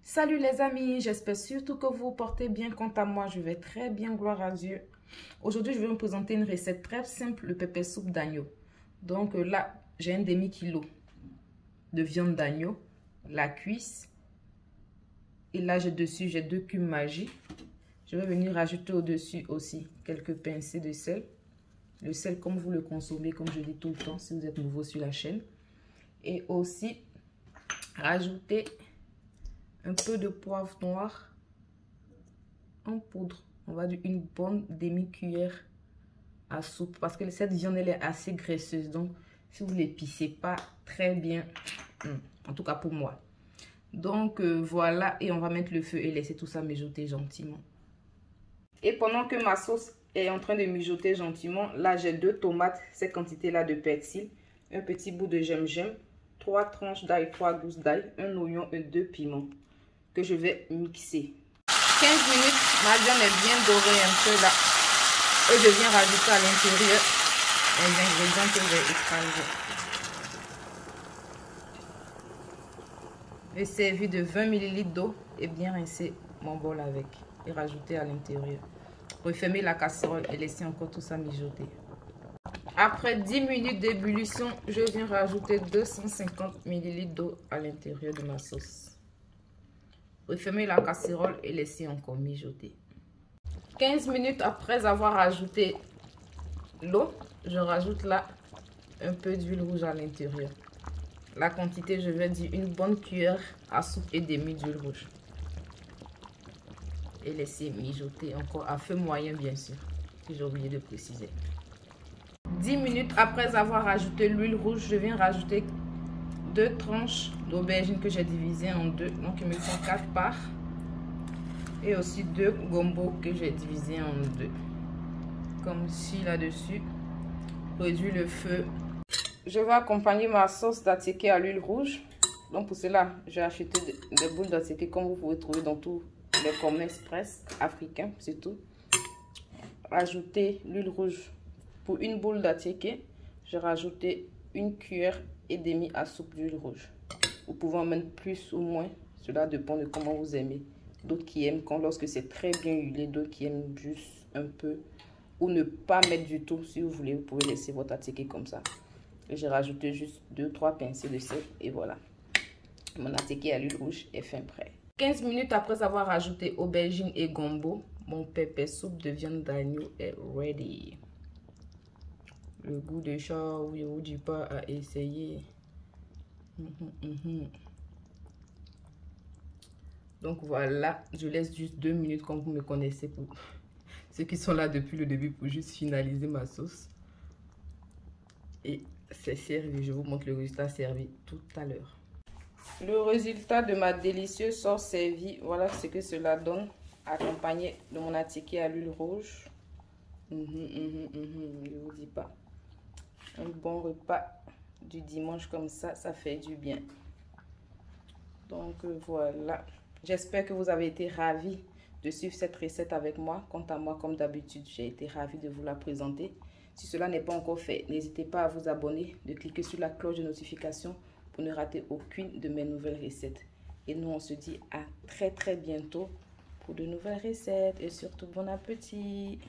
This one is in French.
Salut les amis, j'espère surtout que vous vous portez bien. Quant à moi, je vais très bien, gloire à Dieu. Aujourd'hui, je vais vous présenter une recette très simple, le pepper soup d'agneau. Donc là, j'ai un demi-kilo de viande d'agneau, la cuisse. Et là, j'ai 2 cubes Maggi. Je vais venir rajouter au-dessus aussi quelques pincées de sel. Le sel comme vous le consommez, comme je dis tout le temps, si vous êtes nouveau sur la chaîne. Et aussi, rajouter un peu de poivre noir en poudre. On va dire une bonne demi-cuillère à soupe. Parce que cette viande, elle est assez graisseuse. Donc, si vous ne l'épicez pas très bien, en tout cas pour moi. Donc, voilà. Et on va mettre le feu et laisser tout ça mijoter gentiment. Et pendant que ma sauce est en train de mijoter gentiment, là, j'ai 2 tomates, cette quantité-là de persil, un petit bout de gingembre, 3 tranches d'ail, 3 gousses d'ail, un oignon et 2 piments que je vais mixer. 15 minutes, ma viande est bien dorée un peu là. Et je viens rajouter à l'intérieur les ingrédients que j'ai écrasés. Je vais servir de 20 ml d'eau et bien rincer mon bol avec et rajouter à l'intérieur. Refermer la casserole et laisser encore tout ça mijoter. Après 10 minutes d'ébullition, je viens rajouter 250 ml d'eau à l'intérieur de ma sauce. Refermer la casserole et laisser encore mijoter. 15 minutes après avoir ajouté l'eau, je rajoute là un peu d'huile rouge à l'intérieur. La quantité, je vais dire une bonne cuillère à soupe et demi d'huile rouge. Et laisser mijoter encore à feu moyen bien sûr, si j'ai oublié de préciser. 10 minutes après avoir ajouté l'huile rouge, je viens rajouter 2 tranches d'aubergines que j'ai divisées en 2, donc il me faut 4 parts. Et aussi 2 gombo que j'ai divisés en 2. Comme ci là-dessus. Réduis le feu. Je vais accompagner ma sauce d'attiqué à l'huile rouge. Donc pour cela, j'ai acheté des boules d'attiqué comme vous pouvez trouver dans tous les commerces presque africains, c'est tout. Ajouter l'huile rouge. Pour une boule d'attiqué, j'ai rajouté 1 cuillère et demie à soupe d'huile rouge. Vous pouvez en mettre plus ou moins, cela dépend de comment vous aimez. D'autres qui aiment quand lorsque c'est très bien huilé, d'autres qui aiment juste un peu ou ne pas mettre du tout. Si vous voulez, vous pouvez laisser votre attiqué comme ça. J'ai rajouté juste 2-3 pincées de sel et voilà. Mon attiqué à l'huile rouge est fin prêt. 15 minutes après avoir ajouté aubergine et gombo, mon pepper soup de viande d'agneau est ready. Le goût de chat, oui, je vous dis pas à essayer. Donc voilà, je laisse juste 2 minutes comme vous me connaissez pour ceux qui sont là depuis le début pour juste finaliser ma sauce. Et c'est servi, je vous montre le résultat servi tout à l'heure. Le résultat de ma délicieuse sauce servie, voilà ce que cela donne, accompagné de mon attiqué à l'huile rouge. Je vous dis pas. Un bon repas du dimanche comme ça fait du bien. Donc voilà. J'espère que vous avez été ravis de suivre cette recette avec moi. Quant à moi, comme d'habitude, j'ai été ravie de vous la présenter. Si cela n'est pas encore fait, n'hésitez pas à vous abonner, de cliquer sur la cloche de notification pour ne rater aucune de mes nouvelles recettes. Et nous, on se dit à très bientôt pour de nouvelles recettes et surtout bon appétit.